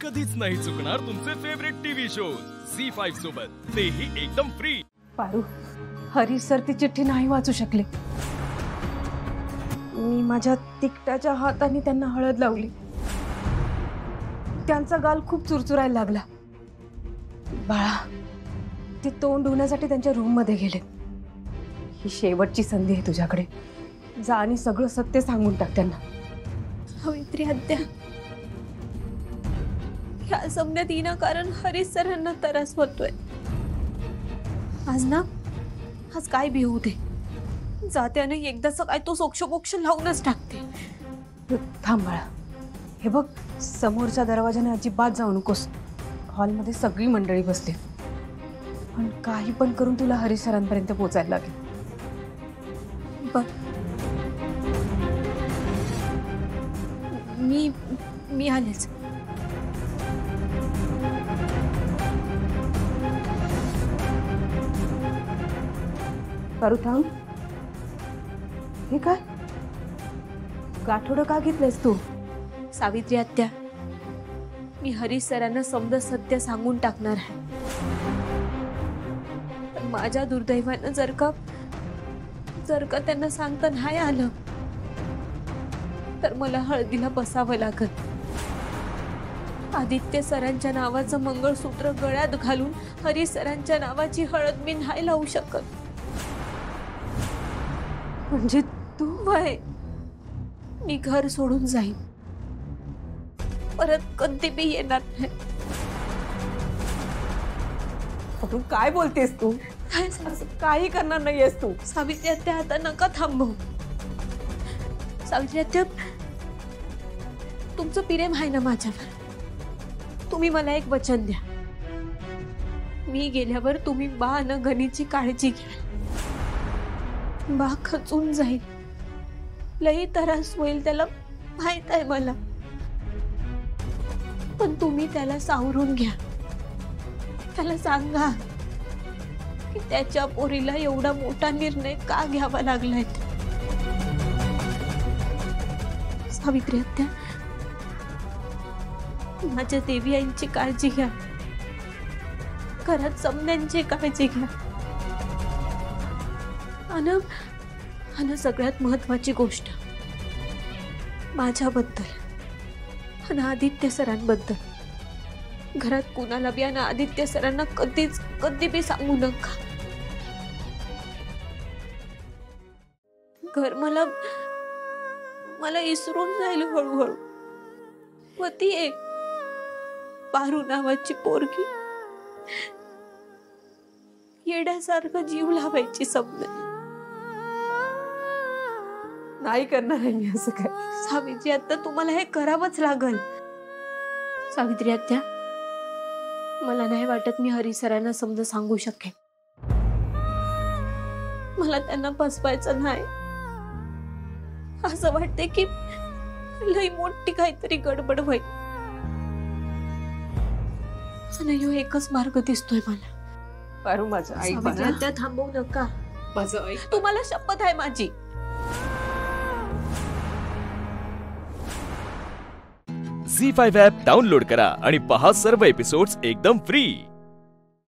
कधीच नाही चुकणार तुमचे फेवरेट टीव्ही शोज झी5 सोबत, तेही एकदम फ्री। पारू, हरी सर ती चिठ्ठी नाही वाचू शकले। मी माझ्या तिकटाच्या हाताने त्यांना हळद लावली। त्यांचा गाल खूप चुरचुरायला लागला। बाळा, ते तोंड धुण्यासाठी त्यांच्या रूम मध्ये गेले। ही शेवटची संधी आहे तुझ्याकडे, जा आणि सगळं सत्य सांगून टाक त्यांना। सावित्री आत्या, ह्या समण्यात येणं कारण हरीश सरांना त्रास होतोय। आज काय बी होऊ दे, जात्याने एकदाच काय तो सोक्षमोक्ष लावूनच टाकते। थांब बाळा, हे बघ, समोरच्या दरवाजाने अजिबात जाऊ नकोस। हॉलमध्ये सगळी मंडळी बसली, पण काही पण करून तुला हरीश सरांपर्यंत पोहोचायला लागेल। मी आलेच। पारू थांब, हे काय गाठोडं का घेतलंयस तू? सावित्री आत्या, मी हरीश सरांना समजा सत्य सांगून टाकणार आहे। पण माझ्या दुर्दैवानं जर का त्यांना सांगता नाही आलं तर मला हळदीला बसावं लागत। आदित्य सरांच्या नावाचं मंगळसूत्र गळ्यात घालून हरीश सरांच्या नावाची हळद मी नाही लावू शकत। म्हणजे तू? वय, मी घर सोडून जाईन, परत कधी बी येणार नाही। तू काय बोलतेस? तू काही करणार नाहीयेस तू। सावित्री आत्या, आता नका थांबव। सावित्री आत्या, तुमचं प्रेम आहे ना माझ्यावर, तुम्ही मला एक वचन द्या। मी गेल्यावर तुम्ही बा न गणीची काळजी घ्या। बा खचून जाईल, लई त्रास होईल, त्याला माहित आहे मला, पण तुम्ही त्याला सावरून घ्या। त्याला सांगा की त्याच्या पोरीला एवढा मोठा निर्णय का घ्यावा लागलाय। सावित्री आत्या, माझ्या देवी आईंची काळजी घ्या, घरात समण्यांची काळजी घ्या। आणि सगळ्यात महत्वाची गोष्ट, माझ्याबद्दल आणि आदित्य सरांबद्दल घरात कुणाला बी आणि आदित्य सरांना कधी बी सांगू नका। घर मला इसरून जाईल हळूहळू। होती एक पारू नावाची पोरगी, येड्यासारखं जीव लावायची स्वप्न। नाही करणार आहे मी असं काय। सावित्री आत्या, तुम्हाला हे करावंच लागल। सावित्री आत्या, मला नाही वाटत मी हरी सरांना समजा सांगू शकेन। मला त्यांना फसवायचं नाही, असं वाटते की लई मोठी काहीतरी गडबड होईल, आणि ह्यो एकच मार्ग दिसतोय मला। पारू, माझं ऐक। सावित्री आत्या, थांबवू नका, माझं ऐक। तुम्हाला शपथ आहे माझी। झी5 ॲप डाउनलोड करा आणि पहा सर्व एपिसोड्स एकदम फ्री।